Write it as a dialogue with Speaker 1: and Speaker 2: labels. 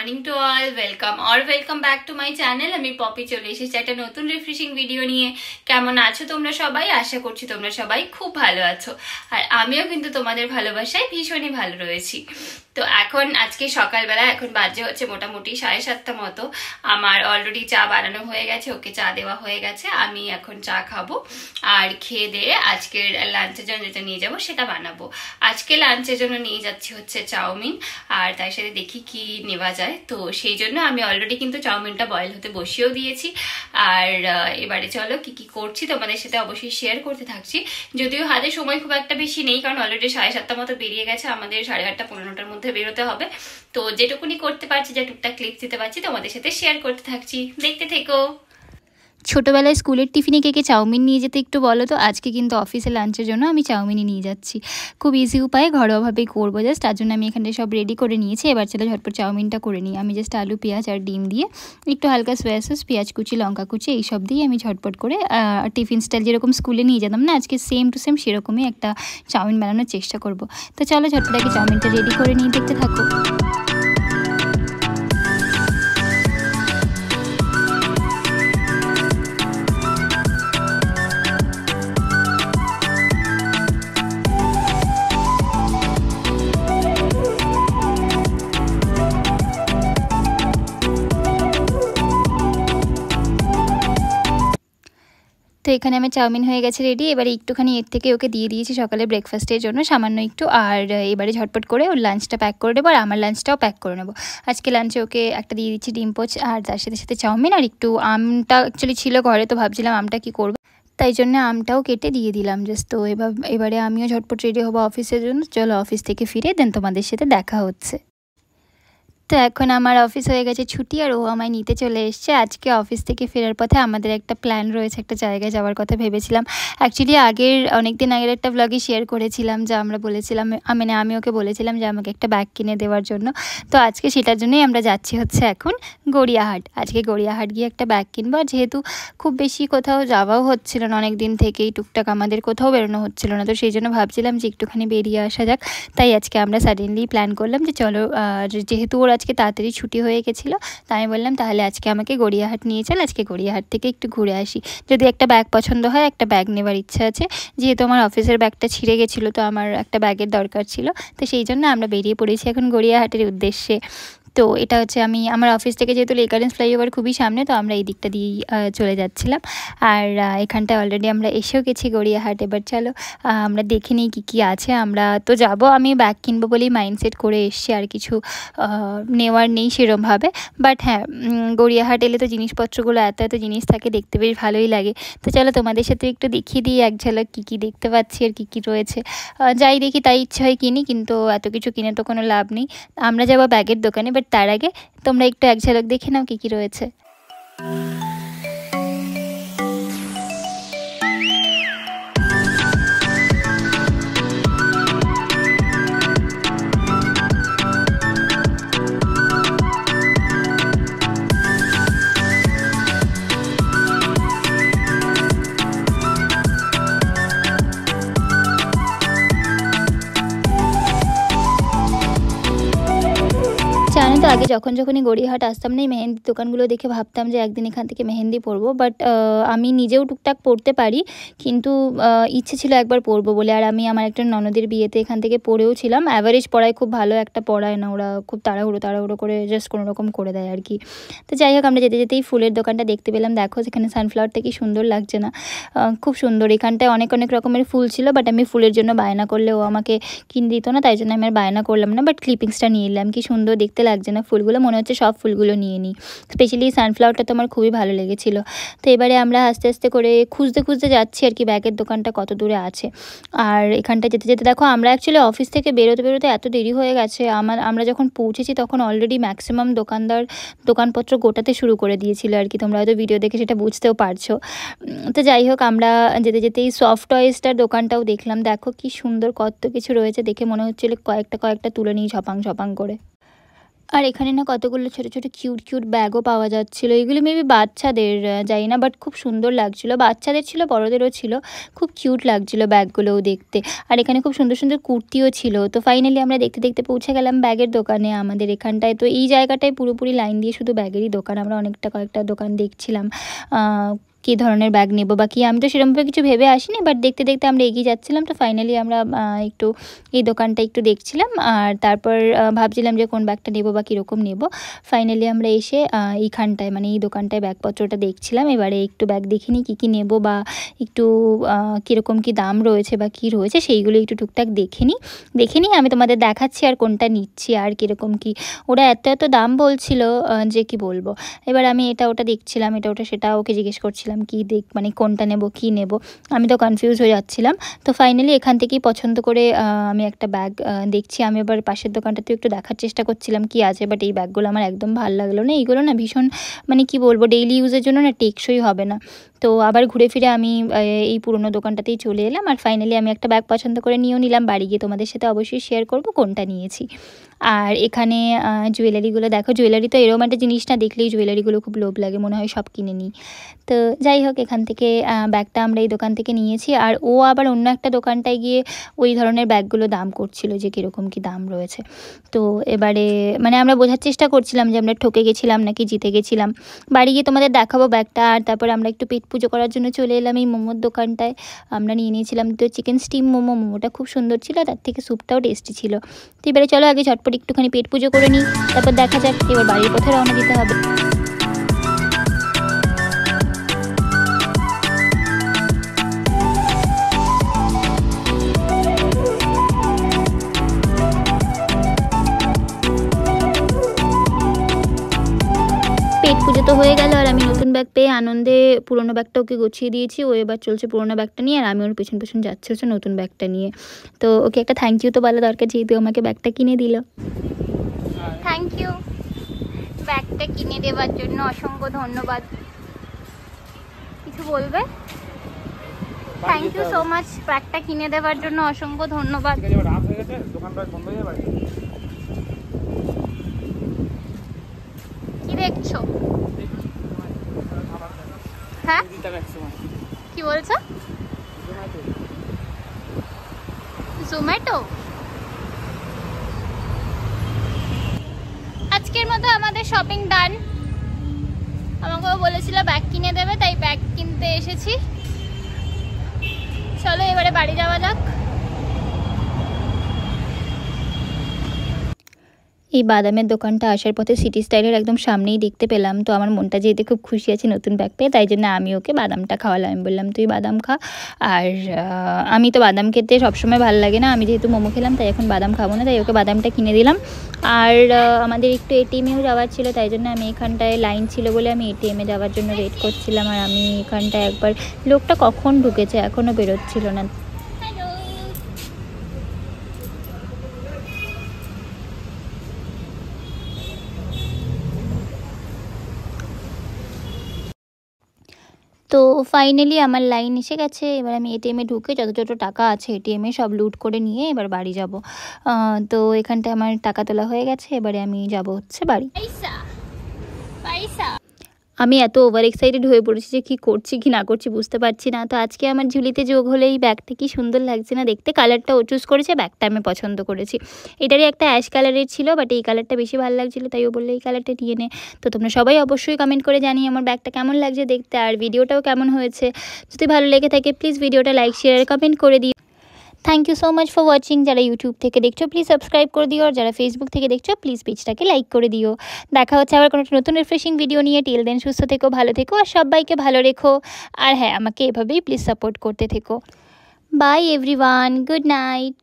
Speaker 1: Morning to all, welcome back to my channel. আমি poppy চলে এসেছি একটা নতুন রিফ্রেশিং ভিডিও নিয়ে। কেমন আছো তোমরা সবাই? আশা করছি তোমরা সবাই খুব ভালো আছো, আর আমিও কিন্তু তোমাদের ভালোবাসায় ভীষণই ভালো রয়েছি। তো আজকে সকালবেলা এখন বাজে হচ্ছে মোটামুটি 7:30 মতো। আমার অলরেডি চা বানানো হয়ে গেছে, ওকে চা দেওয়া হয়ে গেছে। আমি এখন চা খাবো আর খেয়ে দিয়ে আজকের লাঞ্চের জন্য যেটা নিয়ে যাবো সেটা বানাবো। আজকে লাঞ্চের জন্য নিয়ে যাচ্ছি হচ্ছে চাউমিন, আর তার সাথে দেখি কি নেওয়া যায়। তো সেই জন্য আমি অলরেডি কিন্তু চাউমিনটা বয়েল হতে বসিয়েও দিয়েছি। আর এবারে চলো কি কি করছি তোমাদের সাথে অবশ্যই শেয়ার করতে থাকছি। যদিও হাতে সময় খুব একটা বেশি নেই, কারণ অলরেডি 7:30 মতো বেরিয়ে গেছে, আমাদের 8:30-9টার মধ্যে বেরোতে হবে। তো যেটুকুনি করতে পারছি, যে টুকটাক ক্লিপ দিতে পারছি তোমাদের সাথে শেয়ার করতে থাকছি, দেখতে থেকো। ছোটোবেলায় স্কুলের টিফিনে কে চাউমিন নিয়ে যেতে একটু বলো তো। আজকে কিন্তু অফিসে লাঞ্চের জন্য আমি চাউমিনই নিয়ে যাচ্ছি। খুব ইজি উপায়ে ঘরোয়াভাবেই করবো জাস্ট, তার জন্য আমি এখানে সব রেডি করে নিয়েছি। এবার চলো ঝটপট চাউমিনটা করে নিই। আমি জাস্ট আলু, পেঁয়াজ আর ডিম দিয়ে একটু হালকা সোয়া সস, পেঁয়াজ কুচি, লঙ্কা কুচি এইসব দিয়ে আমি ঝটপট করে টিফিন স্টাইল যেরকম স্কুলে নিয়ে যেতাম না, আজকে সেম টু সেম সেরকমই একটা চাউমিন বানানোর চেষ্টা করব। তো চলো ঝটপট আগে চাউমিনটা রেডি করে নিয়ে দেখতে থাকো। তো এখানে আমার চাউমিন হয়ে গেছে রেডি। এবারে একটুখানি এর থেকে ওকে দিয়ে দিয়েছি সকালে ব্রেকফাস্টের জন্য সামান্য একটু। আর এবারে ঝটপট করে ওর লাঞ্চটা প্যাক করে দেবো, আর আমার লাঞ্চটাও প্যাক করে নেবো। আজকে লাঞ্চে ওকে একটা দিয়ে দিচ্ছি ডিম পোচ, আর তার সাথে সাথে চাউমিন, আর একটু আমটা অ্যাকচুয়ালি ছিল ঘরে, তো ভাবছিলাম আমটা কি করবো, তাই জন্য আমটাও কেটে দিয়ে দিলাম জাস্ট। তো এবারে আমিও ঝটপট রেডি হবো অফিসের জন্য। চলো অফিস থেকে ফিরে দেন তোমাদের সাথে দেখা হচ্ছে। তো এখন আমার অফিস হয়ে গেছে ছুটি, আর ও আমায় নিতে চলে এসছে। আজকে অফিস থেকে ফেরার পথে আমাদের একটা প্ল্যান রয়েছে, একটা জায়গায় যাওয়ার কথা ভেবেছিলাম। অ্যাকচুয়ালি অনেক দিন আগের একটা ব্লগে শেয়ার করেছিলাম যে আমরা বলেছিলাম, আমি ওকে বলেছিলাম যে আমাকে একটা ব্যাগ কিনে দেওয়ার জন্য। তো আজকে সেটার জন্যই আমরা যাচ্ছি হচ্ছে এখন গড়িয়াহাট। আজকে গড়িয়াহাট গিয়ে একটা ব্যাগ কিনবো। আর যেহেতু খুব বেশি কোথাও যাওয়াও হচ্ছিল না অনেক দিন থেকেই, টুকটাক আমাদের কোথাও বেরোনো হচ্ছিল না, তো সেই জন্য ভাবছিলাম যে একটুখানি বেরিয়ে আসা যাক। তাই আজকে আমরা সাডেনলি প্ল্যান করলাম যে চলো, যেহেতু ওর আজকে তাড়াতাড়ি ছুটি হয়ে গেছিলো, তাই আমি বললাম তাহলে আজকে আমাকে গড়িয়াহাট নিয়ে চল, আজকে গড়িয়াহাট থেকে একটু ঘুরে আসি। যদি একটা ব্যাগ পছন্দ হয়, একটা ব্যাগ নেওয়ার ইচ্ছা আছে, যেহেতু আমার অফিসের ব্যাগটা ছিঁড়ে গেছিলো, তো আমার একটা ব্যাগের দরকার ছিল। তো সেই জন্য আমরা বেরিয়ে পড়েছি এখন গড়িয়াহাটের উদ্দেশ্যে। তো এটা হচ্ছে আমার অফিস থেকে যেহেতু লেক গার্ডেন্স ফ্লাইওভার খুবই সামনে, তো আমরা এই দিকটা দিয়েই চলে যাচ্ছিলাম। আর এখানটায় অলরেডি আমরা এসেও গেছি গড়িয়াহাট। এবার চলো আমরা দেখে নিই কী আছে। আমরা তো যাব, আমি ব্যাগ কিনবো বলেই মাইন্ডসেট করে এসছি, আর কিছু নেওয়ার নেই সেরমভাবে। বাট হ্যাঁ, গড়িয়াহাট এলে তো জিনিসপত্রগুলো এত জিনিস থাকে, দেখতে বেশ ভালোই লাগে। তো চলো তোমাদের সাথে একটু দেখিয়ে দিই এক ঝলক কী দেখতে পাচ্ছি আর কী রয়েছে। যাই দেখি তাই ইচ্ছা হয় কিনি, কিন্তু এত কিছু কিনে তো কোনো লাভ নেই। আমরা যাবো ব্যাগের দোকানে, বাট তার আগে তোমরা একটু এক ঝলক দেখে নাও কী রয়েছে। জানি তো আগে যখনই গড়িয়াহাট আসতাম না, এই মেহেন্দির দোকানগুলো দেখে ভাবতাম যে একদিন এখান থেকে মেহেন্দি পরবো। বাট আমি নিজেও টুকটাক পরতে পারি, কিন্তু ইচ্ছে ছিল একবার পরবো বলে। আর আমি আমার একটা ননদের বিয়েতে এখান থেকে পরেও ছিলাম। অ্যাভারেজ পড়ায়, খুব ভালো একটা পড়ায় না, ওরা খুব তাড়াহুড়ো করে জাস্ট কোনো রকম করে দেয় আর কি। তো যাই হোক, আমরা যেতেই ফুলের দোকানটা দেখতে পেলাম। দেখো যেখানে সানফ্লাওয়ারটা কি সুন্দর লাগছে না, খুব সুন্দর। এখানটায় অনেক রকমের ফুল ছিল, বাট আমি ফুলের জন্য বায়না করলে ও আমাকে কিনে দিত না, তাই জন্য আমি আর বায়না করলাম না। বাট ক্লিপিংসটা নিয়ে এলাম, কি সুন্দর দেখতে লাগছে না ফুলগুলো, মনে হচ্ছে সব ফুলগুলো নিয়ে নিই। স্পেশালি সানফ্লাওয়ারটা তো আমার খুবই ভালো লেগেছিলো। তো এবারে আমরা আস্তে আস্তে করে খুঁজতে যাচ্ছি আর কি ব্যাগের দোকানটা কত দূরে আছে। আর এখানটা যেতে দেখো, আমরা অ্যাকচুয়ালি অফিস থেকে বেরোতে এত দেরি হয়ে গেছে। আমরা যখন পৌঁছেছি তখন অলরেডি ম্যাক্সিমাম দোকানপত্র গোটাতে শুরু করে দিয়েছিল আর কি। তোমরা হয়তো ভিডিও দেখে সেটা বুঝতেও পারছো। তো যাই হোক, আমরা যেতেই সফট টয়েসটার দোকানটাও দেখলাম। দেখো কি সুন্দর কত কিছু রয়েছে, দেখে মনে হচ্ছিল কয়েকটা তুলে নিই ঝপাং করে। আর এখানে না কতগুলো ছোট ছোট কিউট কিউট ব্যাগও পাওয়া যাচ্ছিল। এগুলো মেবি বাচ্চাদের, জানি না, বাট খুব সুন্দর লাগছিল। বাচ্চাদের ছিল, বড়দেরও ছিল। খুব কিউট লাগছিল ব্যাগগুলোও দেখতে। আর এখানে খুব সুন্দর সুন্দর কুর্তিও ছিল। তো ফাইনালি আমরা দেখতে দেখতে পৌঁছে গেলাম ব্যাগের দোকানে আমাদের এখানটায়। তো এই জায়গাটায় পুরোপুরি লাইন দিয়ে শুধু ব্যাগেরই দোকান। আমরা কয়েকটা দোকান দেখছিলাম কী ধরনের ব্যাগ নেব বা কী, আমি তো সেরকমভাবে কিছু ভেবে আসিনি, বাট দেখতে দেখতে আমরা এগিয়ে যাচ্ছিলাম। তো ফাইনালি আমরা একটু এই দোকানটা একটু দেখছিলাম আর তারপর ভাবছিলাম যে কোন ব্যাগটা নেব বা কীরকম নেব। ফাইনালি আমরা এসে এইখানটায় মানে এই দোকানটায় ব্যাগপত্রটা দেখছিলাম। এবারে একটু ব্যাগ দেখিনি কী কী নেব বা একটু কীরকম কী দাম রয়েছে বা কী রয়েছে সেইগুলো একটু টুকটাক দেখে নিই আমি তোমাদের দেখাচ্ছি আর কোনটা নিচ্ছি আর কীরকম কী। ওরা এত এত দাম বলছিল যে কি বলবো। এবার আমি এটা ওটা দেখছিলাম, এটা ওটা সেটা ওকে জিজ্ঞেস করছিলাম কি মানে কোনটা নেব কী নেব, আমি তো কনফিউজ হয়ে যাচ্ছিলাম। তো ফাইনালি এখান থেকেই পছন্দ করে আমি একটা ব্যাগ দেখছি। আমি এবার পাশের দোকানটাতে একটু দেখার চেষ্টা করছিলাম কি আছে, বাট এই ব্যাগগুলো আমার একদম ভালো লাগলো না। এইগুলো না ভীষণ মানে কি বলবো, ডেইলি ইউজের জন্য না টেকসই হবে না। তো আবার ঘুরে ফিরে আমি এই পুরনো দোকানটাতেই চলে এলাম আর ফাইনালি আমি একটা ব্যাগ পছন্দ করে নিয়েও নিলাম। বাড়ি গিয়ে তোমাদের সাথে অবশ্যই শেয়ার করব কোনটা নিয়েছি। আর এখানে জুয়েলারিগুলো দেখো, জুয়েলারি তো এরকম একটা জিনিস না, দেখলেই জুয়েলারিগুলো খুব লোভ লাগে, মনে হয় সব কিনে নিই। তো যাই হোক, এখান থেকে ব্যাগটা আমরা এই দোকান থেকে নিয়েছি। আর ও আবার অন্য একটা দোকানটায় গিয়ে ওই ধরনের ব্যাগগুলো দাম করছিল যে কীরকম কী দাম রয়েছে। তো এবারে মানে আমরা বোঝার চেষ্টা করছিলাম যে আমরা ঠকে গেছিলাম নাকি জিতে গেছিলাম। বাড়ি গিয়ে তোমাদের দেখাবো ব্যাগটা। আর তারপর আমরা একটু পেট পুজো করার জন্য চলে এলাম এই মোমোর দোকানটায়। আমরা নিয়েছিলাম তো চিকেন স্টিম মোমোটা খুব সুন্দর ছিল, তার থেকে স্যুপটাও টেস্টি ছিল। তো এবারে চলো আগে ঝটপট একটুখানি পেট পুজো করে নিই, তারপর দেখা যাক। এবার বাড়ির পথে রওনা দিতে হবে। পেট পুজো তো হয়ে গেল আর আমি নতুন ব্যাগ পেয়ে আনন্দে পুরোনো ব্যাগটা ওকে গুছিয়ে দিয়েছি। ও এবার চলছে পুরোনো ব্যাগটা নিয়ে আর আমি ওর পেছন পেছন যাচ্ছি হচ্ছে নতুন ব্যাগটা নিয়ে। তো ওকে একটা থ্যাংক ইউ তো বলা দরকার, যেহেতু আমাকে ব্যাগটা কিনে দিল। থ্যাংক ইউ, ব্যাগটা কিনে দেওয়ার জন্য অসংখ্য ধন্যবাদ। কিছু বলবে? থ্যাংক ইউ সো মাচ, ব্যাগটা কিনে দেওয়ার জন্য অসংখ্য ধন্যবাদ। কি দেখছো? হ্যাঁ কি বলছো? জোম্যাটো। আজকের মতো আমাদের শপিং ডান। আমাকেও বলেছিল ব্যাগ কিনে দেবে, তাই ব্যাগ কিনতে এসেছি। চলো এবারে বাড়ি যাওয়া যাক। এই বাদামের দোকানটা আসার পথে সিটি স্টাইলের একদম সামনেই দেখতে পেলাম। তো আমার মনটা যেহেতু খুব খুশি আছে নতুন ব্যাগ পেয়ে, তাই জন্য আমি ওকে বাদামটা খাওয়ালাম। আমি বললাম তুই বাদাম খা। আর আমি তো বাদাম খেতে সবসময় ভালো লাগে না, আমি যেহেতু মোমো খেলাম তাই এখন বাদাম খাবো না, তাই ওকে বাদামটা কিনে দিলাম। আর আমাদের একটু এটিএমেও যাওয়ার ছিল, তাই জন্য আমি এখানটায় লাইন ছিল বলে আমি এটিএমে যাওয়ার জন্য ওয়েট করছিলাম। আর আমি এখানটায় একবার, লোকটা কখন ঢুকেছে এখনও বেরোচ্ছিল না। তো ফাইনালি আমার লাইন এসে গেছে। এবার আমি এটিএমে ঢুকে যত যত টাকা আছে এটিএমে সব লুট করে নিয়ে এবার বাড়ি যাব। তো এখানটায় আমার টাকা তোলা হয়ে গেছে, এবারে আমি যাব হচ্ছে বাড়ি। আমি এত ওভার এক্সাইটেড হয়ে পড়েছি যে কী করছি কি না করছি বুঝতে পারছি না। তো আজকে আমার ঝুলিতে যোগ হলে এই ব্যাগটা কি সুন্দর লাগছে না দেখতে। কালারটা ও চুজ করেছে, ব্যাগটা আমি পছন্দ করেছি। এটারই একটা অ্যাশ কালারের ছিল, বাট এই কালারটা বেশি ভালো লাগছিলো, তাই ও বললে এই কালারটা নিয়ে নে। তো তোমরা সবাই অবশ্যই কমেন্ট করে জানিয়ে আমার ব্যাগটা কেমন লাগছে দেখতে আর ভিডিওটাও কেমন হয়েছে। যদি ভালো লেগে থাকে প্লিজ ভিডিওটা লাইক শেয়ার আর কমেন্ট করে দিও। Thank you so much for watching. যারা ইউটিউব থেকে দেখছো প্লিজ সাবস্ক্রাইব করে দিও, আর যারা ফেসবুক থেকে দেখছো প্লিজ পেজটাকে লাইক করে দিও। দেখা হচ্ছে আবার কোনো একটা নতুন রিফ্রেশিং ভিডিও নিয়ে। টিল দেন সুস্থ থেকো, ভালো থেকো আর সবাইকে ভালো রেখো। আর হ্যাঁ, আমাকে এভাবেই প্লিজ সাপোর্ট করতে থেকো। By everyone, good night.